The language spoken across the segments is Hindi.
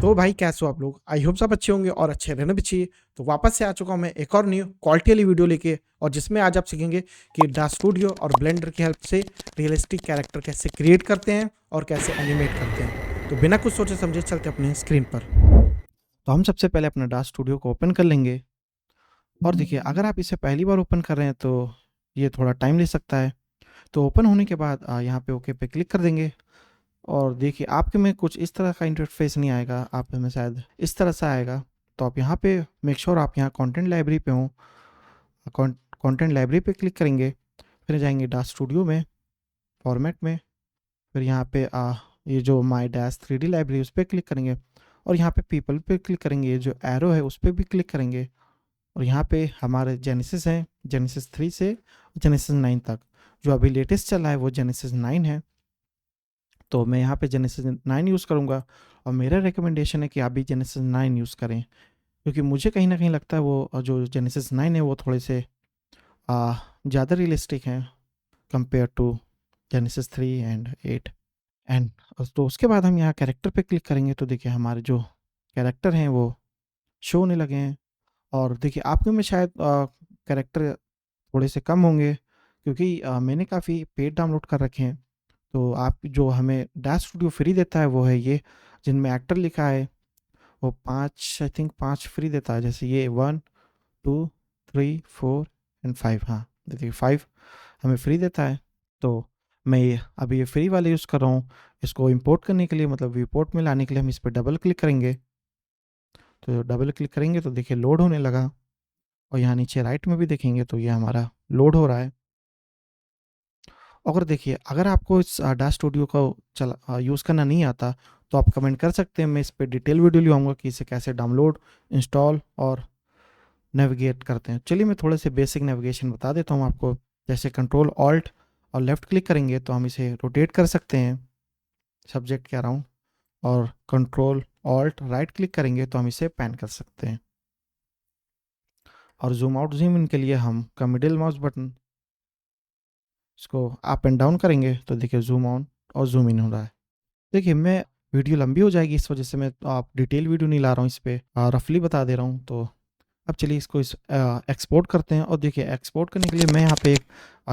तो भाई कैसे हो आप लोग? आई होप सब अच्छे होंगे और अच्छे रहना भी चाहिए। तो वापस से आ चुका हूँ मैं एक और न्यू क्वालिटी वाली वीडियो लेके, और जिसमें आज आप सीखेंगे कि डास स्टूडियो और ब्लेंडर की हेल्प से रियलिस्टिक कैरेक्टर कैसे क्रिएट करते हैं और कैसे एनिमेट करते हैं। तो बिना कुछ सोचे समझे चलते अपने स्क्रीन पर। तो हम सबसे पहले अपना डास स्टूडियो को ओपन कर लेंगे। और देखिए, अगर आप इसे पहली बार ओपन कर रहे हैं तो ये थोड़ा टाइम ले सकता है। तो ओपन होने के बाद यहाँ पे ओके पे क्लिक कर देंगे। और देखिए, आपके में कुछ इस तरह का इंटरफेस नहीं आएगा, आप में शायद इस तरह से आएगा। तो आप यहाँ पे मेक श्योर आप यहाँ कंटेंट लाइब्रेरी पे हों। कंटेंट लाइब्रेरी पे क्लिक करेंगे, फिर जाएंगे डास स्टूडियो में, फॉर्मेट में, फिर यहाँ पे ये जो माई डैश 3D लाइब्रेरी उस पर क्लिक करेंगे। और यहाँ पे पीपल पे क्लिक करेंगे, ये जो एरो है उस पर भी क्लिक करेंगे। और यहाँ पे हमारे जेनेसिस हैं, जेनेसिस 3 से जेनेसिस 9 तक। जो अभी लेटेस्ट चल रहा है वो जेनेसिस 9 है, तो मैं यहाँ पे जेनेसिस 9 यूज़ करूँगा। और मेरा रिकमेंडेशन है कि आप भी जेनेसिस 9 यूज़ करें, क्योंकि मुझे कहीं ना कहीं लगता है वो जो जेनेसिस 9 है वो थोड़े से ज़्यादा रियलिस्टिक हैं compare to Genesis 3 and 8 and. तो उसके बाद हम यहाँ कैरेक्टर पे क्लिक करेंगे, तो देखिए हमारे जो कैरेक्टर हैं वो शो होने लगे हैं। और देखिए, आपके में शायद कैरेक्टर थोड़े से कम होंगे, क्योंकि मैंने काफ़ी पेड डाउनलोड कर रखे हैं। तो आप जो हमें डैश स्टूडियो फ्री देता है वो है ये, जिनमें एक्टर लिखा है वो 5, आई थिंक 5 फ्री देता है। जैसे ये 1 2 3 4 एंड 5, हाँ देखिए 5 हमें फ्री देता है। तो मैं ये अभी ये फ्री वाले यूज़ कर रहा हूँ। इसको इंपोर्ट करने के लिए, मतलब विपोर्ट में लाने के लिए हम इस पर डबल क्लिक करेंगे। तो डबल क्लिक करेंगे तो देखिए लोड होने लगा। और यहाँ नीचे राइट में भी देखेंगे तो ये हमारा लोड हो रहा है। अगर देखिए, अगर आपको इस डैश स्टूडियो को यूज़ करना नहीं आता तो आप कमेंट कर सकते हैं, मैं इस पर डिटेल वीडियो ले आऊँगा कि इसे कैसे डाउनलोड, इंस्टॉल और नेविगेट करते हैं। चलिए मैं थोड़े से बेसिक नेविगेशन बता देता हूँ आपको। जैसे कंट्रोल ऑल्ट और लेफ़्ट क्लिक करेंगे तो हम इसे रोटेट कर सकते हैं सब्जेक्ट के अराउंड। और कंट्रोल ऑल्ट राइट क्लिक करेंगे तो हम इसे पैन कर सकते हैं। और जूम आउट जूम इन के लिए हम का मिडिल माउस बटन, इसको अप एंड डाउन करेंगे तो देखिए जूम ऑन और जूम इन हो रहा है। देखिए, मैं वीडियो लंबी हो जाएगी, इस वजह से मैं आप डिटेल वीडियो नहीं ला रहा हूँ, इस पे रफली बता दे रहा हूँ। तो अब चलिए इसको एक्सपोर्ट करते हैं। और देखिए, एक्सपोर्ट करने के लिए मैं यहाँ पे एक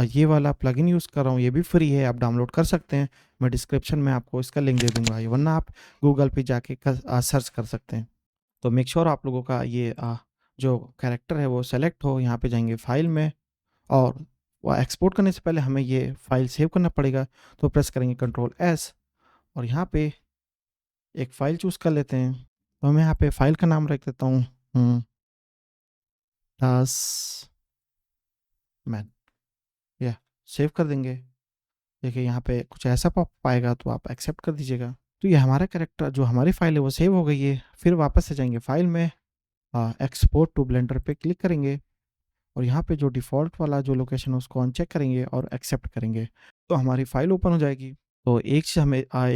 ये वाला प्लगइन यूज़ कर रहा हूँ, ये भी फ्री है, आप डाउनलोड कर सकते हैं। मैं डिस्क्रिप्शन में आपको इसका लिंक दे दूंगा, वरना आप गूगल पे जाके सर्च कर सकते हैं। तो मेक श्योर आप लोगों का ये जो कैरेक्टर है वो सेलेक्ट हो। यहाँ पे जाएंगे फाइल में, और वो एक्सपोर्ट करने से पहले हमें ये फाइल सेव करना पड़ेगा। तो प्रेस करेंगे कंट्रोल एस, और यहाँ पे एक फ़ाइल चूज़ कर लेते हैं। तो मैं यहाँ पे फ़ाइल का नाम रख देता हूँ दास मैन, या सेव कर देंगे। देखिए यहाँ पे कुछ ऐसा पॉप आएगा, तो आप एक्सेप्ट कर दीजिएगा। तो ये हमारा कैरेक्टर, जो हमारी फ़ाइल है वो सेव हो गई है। फिर वापस से जाएंगे फाइल में, एक्सपोर्ट टू ब्लेंडर पे क्लिक करेंगे, और यहाँ पे जो डिफ़ॉल्ट वाला जो लोकेशन है उसको अनचेक करेंगे और एक्सेप्ट करेंगे, तो हमारी फ़ाइल ओपन हो जाएगी। तो एक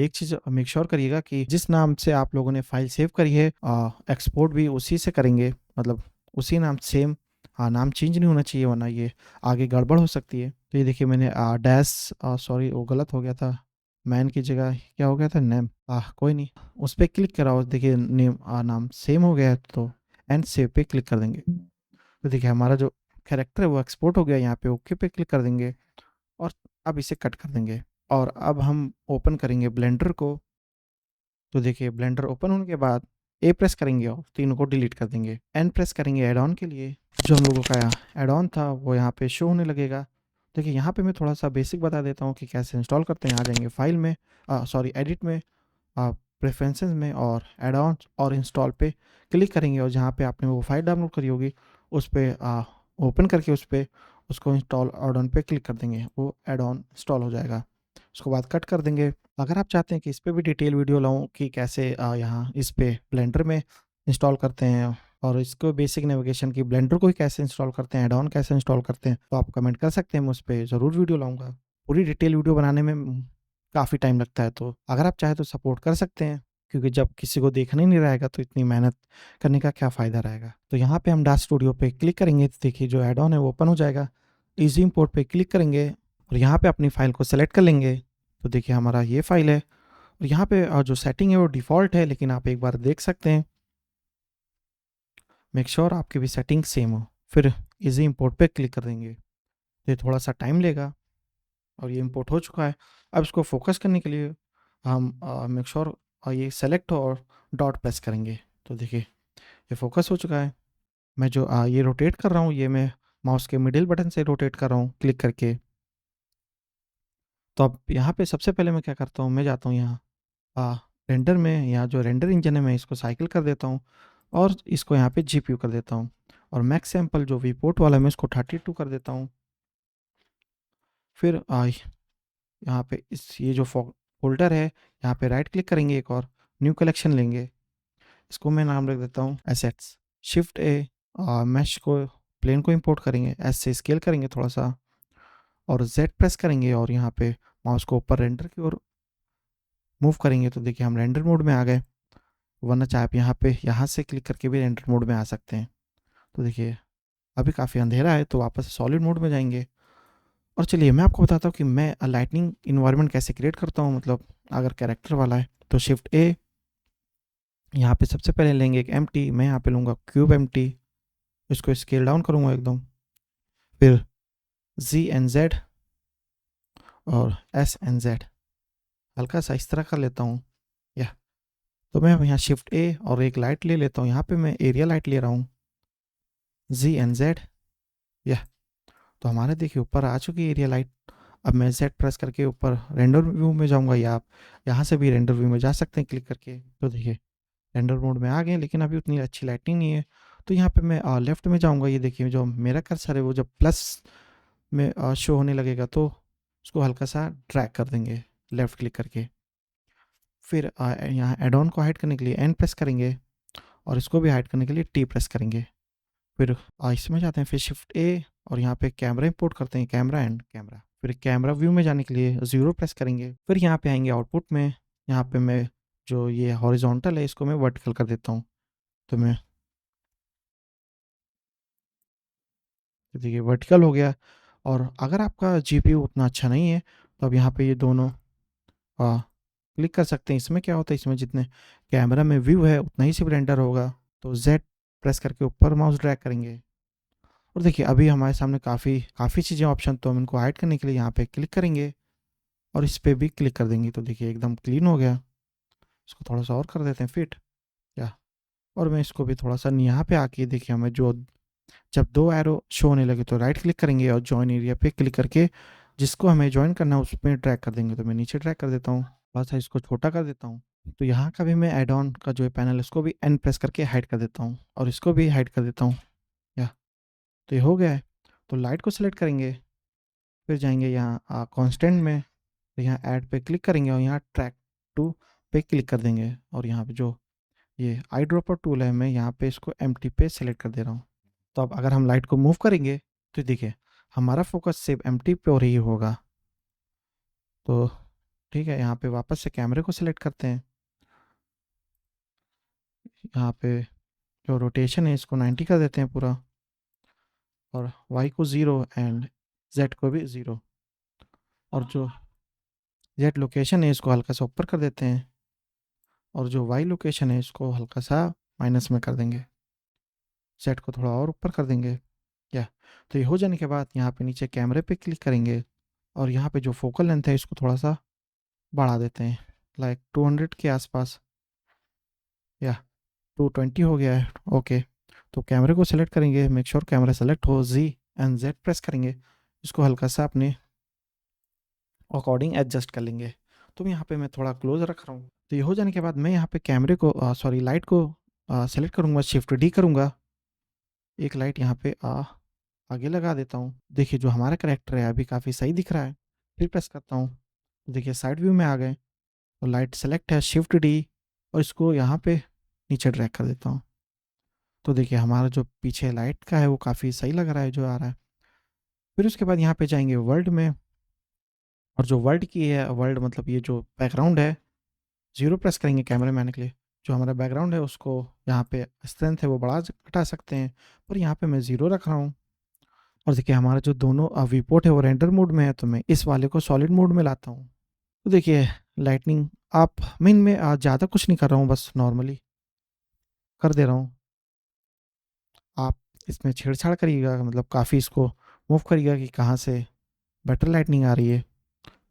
चीज़ मेक श्योर करिएगा कि जिस नाम से आप लोगों ने फ़ाइल सेव करी है, एक्सपोर्ट भी उसी से करेंगे, मतलब उसी नाम सेम। नाम चेंज नहीं होना चाहिए, वरना ये आगे गड़बड़ हो सकती है। तो ये देखिए, मैंने डैश, सॉरी वो गलत हो गया था, मैन की जगह क्या हो गया था, नेम। कोई नहीं, उस पर क्लिक कराओ। देखिए नेम नाम सेम हो गया है, तो एंड सेव पे क्लिक कर देंगे। तो देखिए हमारा जो कैरेक्टर है वो एक्सपोर्ट हो गया। यहाँ पे ओके पे क्लिक कर देंगे, और अब इसे कट कर देंगे। और अब हम ओपन करेंगे ब्लेंडर को। तो देखिए, ब्लेंडर ओपन होने के बाद ए प्रेस करेंगे और तीनों को डिलीट कर देंगे। एन प्रेस करेंगे एड ऑन के लिए। जो हम लोगों का एड ऑन था वो यहाँ पे शो होने लगेगा। देखिए, यहाँ पे मैं थोड़ा सा बेसिक बता देता हूँ कि कैसे इंस्टॉल करते हैं। आ जाएंगे फाइल में, सॉरी एडिट में, प्रेफरेंसेस में, और एड ऑन और इंस्टॉल पे क्लिक करेंगे। और जहाँ पे आपने वो फाइल डाउनलोड करी होगी उस पर ओपन करके उस पर उसको इंस्टॉल एड ऑन पे क्लिक कर देंगे, वो एड ऑन इंस्टॉल हो जाएगा। उसके बाद कट कर देंगे। अगर आप चाहते हैं कि इस पर भी डिटेल वीडियो लाऊं कि कैसे यहाँ इस पे ब्लेंडर में इंस्टॉल करते हैं, और इसको बेसिक नेविगेशन की ब्लेंडर को ही कैसे इंस्टॉल करते हैं, एड ऑन कैसे इंस्टॉल करते हैं, तो आप कमेंट कर सकते हैं, मैं उस पर ज़रूर वीडियो लाऊंगा। पूरी डिटेल वीडियो बनाने में काफ़ी टाइम लगता है, तो अगर आप चाहें तो सपोर्ट कर सकते हैं, क्योंकि जब किसी को देखने ही नहीं रहेगा तो इतनी मेहनत करने का क्या फ़ायदा रहेगा। तो यहाँ पे हम डास स्टूडियो पे क्लिक करेंगे, तो देखिए जो एड ऑन है वो ओपन हो जाएगा। ईजी इंपोर्ट पे क्लिक करेंगे, और यहाँ पे अपनी फ़ाइल को सेलेक्ट कर लेंगे। तो देखिए हमारा ये फ़ाइल है, और यहाँ पे जो सेटिंग है वो डिफ़ॉल्ट है, लेकिन आप एक बार देख सकते हैं। मेक श्योर आपकी भी सेटिंग सेम हो, फिर इजी इंपोर्ट पे क्लिक कर देंगे। ये थोड़ा सा टाइम लेगा और ये इंपोर्ट हो चुका है। अब इसको फोकस करने के लिए हम मेक श्योर ये सेलेक्ट हो और डॉट प्रेस करेंगे। तो देखिए ये फोकस हो चुका है। मैं जो ये रोटेट कर रहा हूँ, ये मैं माउस के मिडिल बटन से रोटेट कर रहा हूँ क्लिक करके। तो अब यहाँ पे सबसे पहले मैं क्या करता हूँ, मैं जाता हूँ यहाँ रेंडर में, यहाँ जो रेंडर इंजन है मैं इसको साइकिल कर देता हूँ और इसको यहाँ पे जीपीयू कर देता हूँ। और मैक्स सैम्पल जो वीपोर्ट वाला है मैं इसको 32 कर देता हूँ। फिर यहाँ पे इस ये जो फोल्डर है यहाँ पे राइट क्लिक करेंगे, एक और न्यू कलेक्शन लेंगे। इसको मैं नाम रख देता हूँ एसेट्स। शिफ्ट ए मैश को प्लेन को इंपोर्ट करेंगे, एस से स्केल करेंगे थोड़ा सा और जेड प्रेस करेंगे और यहाँ पे माउस को ऊपर रेंडर की ओर मूव करेंगे। तो देखिए हम रेंडर मोड में आ गए, वरना चाहे आप यहाँ पे यहाँ से क्लिक करके भी रेंडर मोड में आ सकते हैं। तो देखिए अभी काफ़ी अंधेरा है तो वापस सॉलिड मोड में जाएंगे। और चलिए मैं आपको बताता हूँ कि मैं लाइटनिंग इन्वायरमेंट कैसे क्रिएट करता हूँ, मतलब अगर कैरेक्टर वाला है तो शिफ्ट ए, यहाँ पे सबसे पहले लेंगे एक एम्प्टी, मैं यहाँ पे लूँगा क्यूब एम्प्टी, इसको स्केल डाउन करूँगा एकदम। फिर जी एन जेड और एस एन जेड हल्का सा इस तरह कर लेता हूँ। या तो मैं यहाँ शिफ्ट ए और एक लाइट ले लेता हूँ, यहाँ पे मैं एरिया लाइट ले रहा हूँ जी एन जेड। या तो हमारे देखिए ऊपर आ चुकी है एरिया लाइट। अब मैं जेड प्रेस करके ऊपर रेंडर व्यू में जाऊँगा, या आप यहाँ से भी रेंडर व्यू में जा सकते हैं क्लिक करके। तो देखिए रेंडर मोड में आ गए, लेकिन अभी उतनी अच्छी लाइटिंग नहीं है। तो यहाँ पे मैं लेफ्ट में जाऊँगा, ये देखिए जो मेरा कर्सर है वो जब प्लस में शो होने लगेगा तो उसको हल्का सा ड्रैग कर देंगे लेफ्ट क्लिक करके। फिर यहाँ एड ऑन को हाइड करने के लिए एन प्रेस करेंगे और इसको भी हाइड करने के लिए टी प्रेस करेंगे। फिर इसमें जाते हैं, फिर शिफ्ट ए और यहाँ पे कैमरा इंपोर्ट करते हैं, कैमरा एंड कैमरा। फिर कैमरा व्यू में जाने के लिए 0 प्रेस करेंगे। फिर यहाँ पे आएंगे आउटपुट में, यहाँ पे मैं जो ये हॉरिजॉन्टल है इसको मैं वर्टिकल कर देता हूँ। तो मैं देखिए वर्टिकल हो गया। और अगर आपका जीपीयू उतना अच्छा नहीं है तो अब यहाँ पे ये दोनों क्लिक कर सकते हैं। इसमें क्या होता है, इसमें जितने कैमरा में व्यू है उतना ही सिर्फ रेंडर होगा। तो जेड प्रेस करके ऊपर माउस ड्रैग करेंगे और देखिए अभी हमारे सामने काफ़ी काफ़ी चीज़ें ऑप्शन, तो हम इनको हाइड करने के लिए यहाँ पे क्लिक करेंगे और इस पे भी क्लिक कर देंगे। तो देखिए एकदम क्लीन हो गया। इसको थोड़ा सा और कर देते हैं फिट, या और मैं इसको भी थोड़ा सा यहाँ पे आके देखिए हमें जो जब दो एरो शो होने लगे तो राइट क्लिक करेंगे और जॉइन एरिया पे क्लिक करके जिसको हमें ज्वाइन करना है उस पर ड्रैग कर देंगे। तो मैं नीचे ड्रैग कर देता हूँ, बस इसको छोटा कर देता हूँ। तो यहाँ का भी मैं एड ऑन का जो है पैनल है उसको भी एन प्रेस करके हाइड कर देता हूँ और इसको भी हाइड कर देता हूँ। या तो ये हो गया है। तो लाइट को सिलेक्ट करेंगे, फिर जाएंगे यहाँ कॉन्स्टेंट में, तो यहाँ ऐड पे क्लिक करेंगे और यहाँ ट्रैक टू पे क्लिक कर देंगे। और यहाँ पे जो ये आई ड्रॉपर टूल है मैं यहाँ पे इसको एम्प्टी पे सेलेक्ट कर दे रहा हूँ। तो अब अगर हम लाइट को मूव करेंगे तो देखिए हमारा फोकस सिर्फ एम्प्टी पे हो रही होगा। तो ठीक है, यहाँ पे वापस से कैमरे को सिलेक्ट करते हैं, यहाँ पे जो रोटेशन है इसको 90 कर देते हैं पूरा और वाई को 0 एंड जेड को भी 0 और जो जेड लोकेशन है इसको हल्का सा ऊपर कर देते हैं और जो वाई लोकेशन है इसको हल्का सा माइनस में कर देंगे, जेड को थोड़ा और ऊपर कर देंगे। या तो ये हो जाने के बाद यहाँ पे नीचे कैमरे पे क्लिक करेंगे और यहाँ पे जो फोकल लेंथ है इसको थोड़ा सा बढ़ा देते हैं, लाइक 200 के आसपास, या 220 हो गया है। ओके, तो कैमरे को सेलेक्ट करेंगे, मेक श्योर कैमरा सेलेक्ट हो, जी एंड जेड प्रेस करेंगे, इसको हल्का सा अपने अकॉर्डिंग एडजस्ट कर लेंगे। तो यहाँ पे मैं थोड़ा क्लोज रख रहा हूँ। तो ये हो जाने के बाद मैं यहाँ पे कैमरे को सॉरी लाइट को सेलेक्ट करूँगा, शिफ्ट डी करूँगा, एक लाइट यहाँ पे आगे लगा देता हूँ। देखिए जो हमारा करेक्टर है अभी काफ़ी सही दिख रहा है। फिर प्रेस करता हूँ, तो देखिए साइड व्यू में आ गए और लाइट सेलेक्ट है, शिफ्ट डी और इसको यहाँ पे नीचे ड्रैग कर देता हूँ। तो देखिए हमारा जो पीछे लाइट का है वो काफ़ी सही लग रहा है जो आ रहा है। फिर उसके बाद यहाँ पे जाएंगे वर्ल्ड में और जो वर्ल्ड की है, वर्ल्ड मतलब ये जो बैकग्राउंड है, 0 प्रेस करेंगे कैमरे में आने के लिए। जो हमारा बैकग्राउंड है उसको यहाँ पे स्ट्रेंथ है वो बढ़ा घटा सकते हैं, पर यहाँ पे मैं 0 रख रहा हूँ। और देखिए हमारा जो दोनों विपोर्ट है वो रेंडर मोड में है, तो मैं इस वाले को सॉलिड मोड में लाता हूँ। तो देखिए लाइटनिंग आप मैं इनमें ज़्यादा कुछ नहीं कर रहा हूँ, बस नॉर्मली कर दे रहा हूँ। आप इसमें छेड़छाड़ करिएगा, मतलब काफ़ी इसको मूव करिएगा कि कहाँ से बेटर लाइटनिंग आ रही है।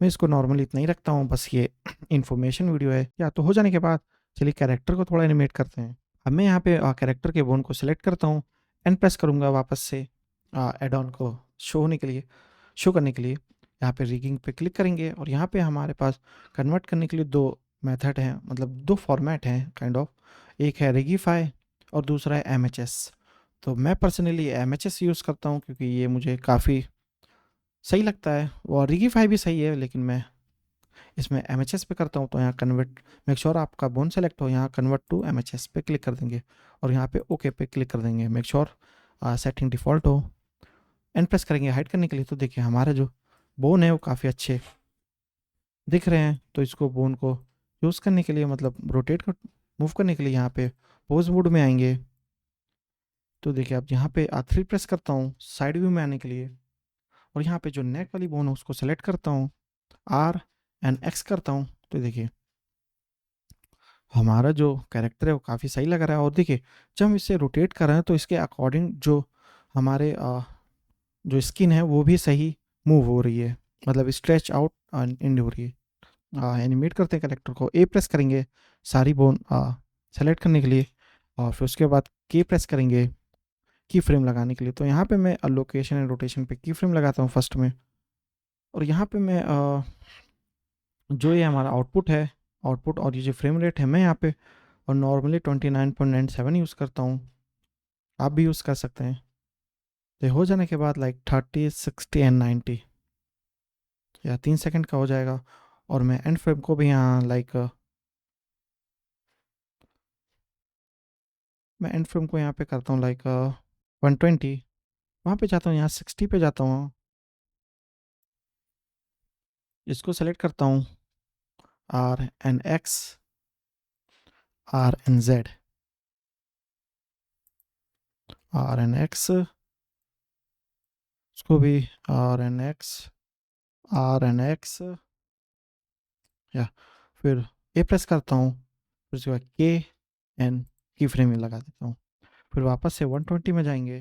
मैं इसको नॉर्मली इतना ही रखता हूँ, बस ये इन्फॉर्मेशन वीडियो है। या तो हो जाने के बाद चलिए कैरेक्टर को थोड़ा एनिमेट करते हैं। अब मैं यहाँ पे कैरेक्टर के बोन को सिलेक्ट करता हूँ, एंड प्रेस करूँगा वापस से एड ऑन को शो होने के लिए, शो करने के लिए। यहाँ पे रिगिंग पे क्लिक करेंगे और यहाँ पे हमारे पास कन्वर्ट करने के लिए दो मेथड हैं, मतलब दो फॉर्मेट हैं काइंड ऑफ। एक है रिगीफाई और दूसरा है एमएचएस। तो मैं पर्सनली एमएचएस यूज़ करता हूँ क्योंकि ये मुझे काफ़ी सही लगता है, और रिगीफाई भी सही है, लेकिन मैं इसमें एमएचएस पे करता हूँ। तो यहाँ कन्वर्ट, मेक श्योर आपका बोन सेलेक्ट हो, यहाँ कन्वर्ट टू एमएचएस पे क्लिक कर देंगे और यहाँ पे ओके पे क्लिक कर देंगे। मेक श्योर सेटिंग डिफ़ॉल्ट हो, एंड प्रेस करेंगे हाइड करने के लिए। तो देखिए हमारे जो बोन है वो काफ़ी अच्छे दिख रहे हैं। तो इसको बोन को यूज़ करने के लिए, मतलब रोटेट कर मूव करने के लिए, यहाँ पे पोज मोड में आएंगे। तो देखिए अब यहाँ पे 3 प्रेस करता हूँ साइड व्यू में आने के लिए, और यहाँ पे जो नेक वाली बोन है उसको सेलेक्ट करता हूँ, आर एंड एक्स करता हूँ। तो देखिए हमारा जो कैरेक्टर है वो काफ़ी सही लग रहा है। और देखिए जब हम इसे रोटेट कर रहे हैं तो इसके अकॉर्डिंग जो हमारे जो स्किन है वो भी सही मूव हो रही है, मतलब स्ट्रेच आउट इन हो रही है। एनिमेट करते हैं कैरेक्टर को, ए प्रेस करेंगे सारी बोन सेलेक्ट करने के लिए, और फिर उसके बाद के प्रेस करेंगे की फ्रेम लगाने के लिए। तो यहाँ पे मैं लोकेशन एंड रोटेशन पे की फ्रेम लगाता हूँ फर्स्ट में, और यहाँ पे मैं जो ये हमारा आउटपुट है, आउटपुट और ये जो फ्रेम रेट है, मैं यहाँ पे और नॉर्मली 29.97 यूज़ करता हूँ। आप भी यूज़ कर सकते हैं। तो हो जाने के बाद लाइक 30, 60 एंड 90 या 3 सेकंड का हो जाएगा। और मैं एंड फ्रेम को भी यहाँ लाइक मैं एंड फ्रेम को यहाँ पे करता हूँ लाइक 120। वहाँ पे जाता हूँ, यहाँ 60 पे जाता हूँ, इसको सेलेक्ट करता हूँ, R N X, R N Z, R N X, इसको भी R N X, R N X, या फिर ए प्रेस करता हूँ, फिर उसके बाद के एन की फ्रेम में लगा देता हूँ। फिर वापस से 120 में जाएंगे।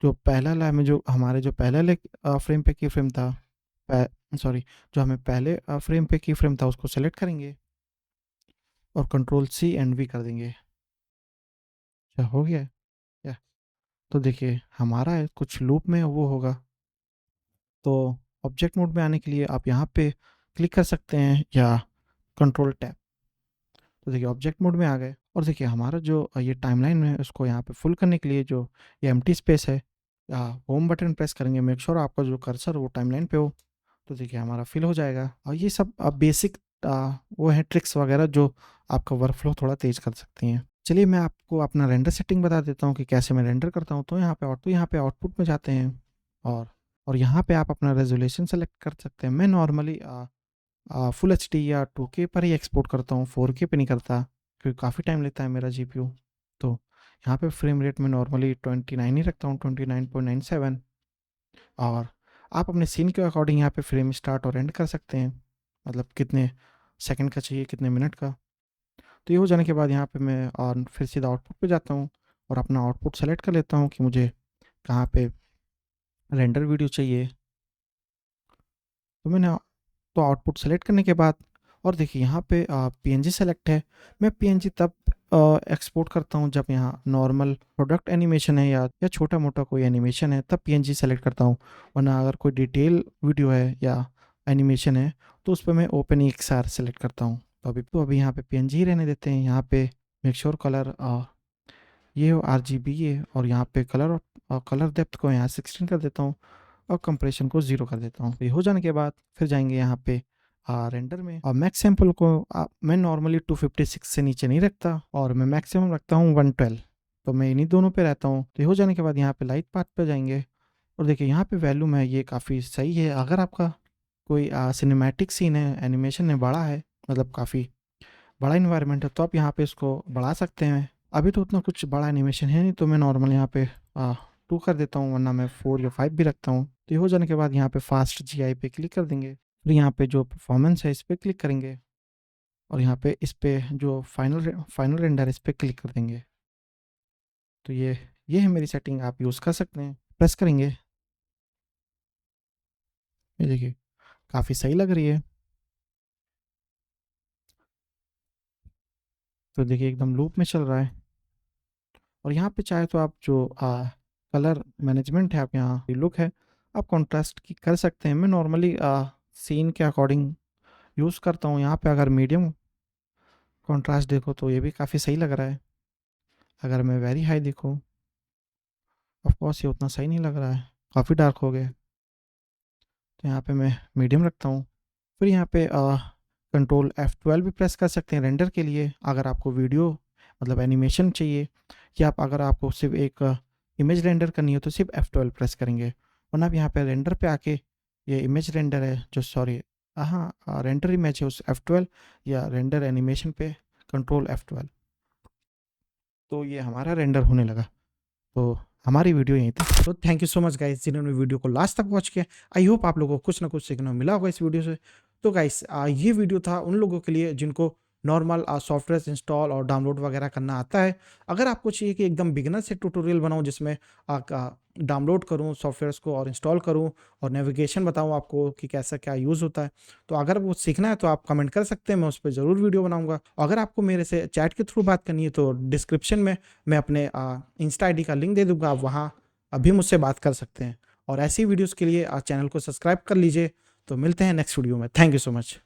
जो पहला ला में जो हमारे जो पहले फ्रेम पे की फ्रेम था, सॉरी, जो हमें पहले फ्रेम पे की फ्रेम था उसको सेलेक्ट करेंगे और कंट्रोल सी एंड वी कर देंगे। क्या हो गया? या तो देखिए हमारा है कुछ लूप में वो होगा। तो ऑब्जेक्ट मोड में आने के लिए आप यहाँ पे क्लिक कर सकते हैं या कंट्रोल टैब। तो देखिए ऑब्जेक्ट मोड में आ गए, और देखिए हमारा जो ये टाइमलाइन है उसको यहाँ पे फुल करने के लिए जो ये एम्प्टी स्पेस है, होम बटन प्रेस करेंगे, मेक श्योर आपका जो कर्सर वो टाइमलाइन पे हो। तो देखिए हमारा फिल हो जाएगा। और ये सब बेसिक वो है ट्रिक्स वगैरह जो आपका वर्कफ्लो थोड़ा तेज कर सकती हैं। चलिए मैं आपको अपना रेंडर सेटिंग बता देता हूँ कि कैसे मैं रेंडर करता हूँ। तो यहाँ पे आउटपुट में जाते हैं, और यहाँ पे आप अपना रेजोल्यूशन सेलेक्ट कर सकते हैं। मैं नॉर्मली फुल एच डी या 2K पर ही एक्सपोर्ट करता हूँ, 4K पे नहीं करता क्योंकि काफ़ी टाइम लेता है मेरा जीपीयू। तो यहाँ पे फ्रेम रेट में नॉर्मली 29 ही रखता हूँ, 29.97। और आप अपने सीन के अकॉर्डिंग यहाँ पे फ्रेम स्टार्ट और एंड कर सकते हैं, मतलब कितने सेकंड का चाहिए, कितने मिनट का। तो ये हो जाने के बाद यहाँ पे मैं और फिर सीधा आउटपुट पे जाता हूँ और अपना आउटपुट सेलेक्ट कर लेता हूँ कि मुझे कहाँ पे रेंडर वीडियो चाहिए। तो मैंने तो आउटपुट सेलेक्ट करने के बाद, और देखिए यहाँ पे पीएनजी सेलेक्ट है। मैं पीएनजी तब एक्सपोर्ट करता हूँ जब यहाँ नॉर्मल प्रोडक्ट एनिमेशन है या छोटा मोटा कोई एनिमेशन है, तब पीएनजी सेलेक्ट करता हूँ। वरना अगर कोई डिटेल वीडियो है या एनिमेशन है तो उस पर मैं ओपन एक्सआर सेलेक्ट करता हूँ। तो अभी यहाँ पे पीएनजी ही रहने देते हैं। यहाँ पे मेक श्योर कलर ये RGB है, और यहाँ पे कलर डेप्थ को यहाँ 16 कर देता हूँ और कंप्रेशन को 0 कर देता हूँ। ये हो जाने के बाद फिर जाएंगे यहाँ पे रेंडर में, और मैक्स सैम्पल को मैं नॉर्मली 256 से नीचे नहीं रखता, और मैं मैक्सिमम रखता हूँ 112। तो मैं इन्हीं दोनों पे रहता हूँ। तो ये हो जाने के बाद यहाँ पे लाइट पाथ पे जाएंगे, और देखिए यहाँ पे वैल्यूम है ये काफ़ी सही है। अगर आपका कोई सिनेमैटिक सीन है, एनिमेशन है, बड़ा है, मतलब काफ़ी बड़ा इन्वायरमेंट है, तो आप यहाँ पे इसको बढ़ा सकते हैं। अभी तो उतना कुछ बड़ा एनिमेशन है नहीं, तो मैं नॉर्मल यहाँ पे 2 कर देता हूँ, वरना मैं 4 या 5 भी रखता हूँ। तो ये हो जाने के बाद यहाँ पे फास्ट GI पे क्लिक कर देंगे, फिर यहाँ पे जो परफॉर्मेंस है इस पर क्लिक करेंगे। और यहाँ पे इस पे जो फाइनल रेंडर इस पे क्लिक कर देंगे। तो ये है मेरी सेटिंग, आप यूज़ कर सकते हैं। प्रेस करेंगे, ये देखिए काफ़ी सही लग रही है। तो देखिए एकदम लूप में चल रहा है। और यहाँ पे चाहे तो आप जो कलर मैनेजमेंट है, आप यहाँ लुक है, आप कॉन्ट्रास्ट की कर सकते हैं। मैं नॉर्मली सीन के अकॉर्डिंग यूज़ करता हूँ। यहाँ पे अगर मीडियम कॉन्ट्रास्ट देखो तो ये भी काफ़ी सही लग रहा है। अगर मैं वेरी हाई देखूँ, ऑफ कोर्स ये उतना सही नहीं लग रहा है, काफ़ी डार्क हो गया। तो यहाँ पे मैं मीडियम रखता हूँ। फिर यहाँ पे कंट्रोल F12 भी प्रेस कर सकते हैं रेंडर के लिए, अगर आपको वीडियो मतलब एनिमेशन चाहिए, या आप अगर आपको सिर्फ एक इमेज रेंडर करनी है तो सिर्फ F12 प्रेस करेंगे। वरना आप यहाँ पे रेंडर पे आके, ये इमेज रेंडर है जो, सॉरी हाँ रेंडर इमेज है उस F12, या रेंडर एनिमेशन पे कंट्रोल F12। तो ये हमारा रेंडर होने लगा। तो हमारी वीडियो यहीं थी। तो thank you so much guys जिन्होंने वीडियो को लास्ट तक वॉच किया। आई होप आप लोगों को कुछ ना कुछ सीखने मिला होगा इस वीडियो से। तो गाइस ये वीडियो था उन लोगों के लिए जिनको नॉर्मल सॉफ्टवेयर इंस्टॉल और डाउनलोड वगैरह करना आता है। अगर आपको चाहिए कि एकदम बिगिनर से ट्यूटोरियल बनाऊं जिसमें डाउनलोड करूं सॉफ्टवेयर्स को और इंस्टॉल करूं और नेविगेशन बताऊं आपको कि कैसा क्या यूज़ होता है, तो अगर वो सीखना है तो आप कमेंट कर सकते हैं, मैं उस पर ज़रूर वीडियो बनाऊंगा। अगर आपको मेरे से चैट के थ्रू बात करनी है तो डिस्क्रिप्शन में मैं अपने इंस्टा आईडी का लिंक दे दूंगा, आप वहाँ अभी मुझसे बात कर सकते हैं। और ऐसी वीडियोस के लिए चैनल को सब्सक्राइब कर लीजिए। तो मिलते हैं नेक्स्ट वीडियो में। Thank you so much.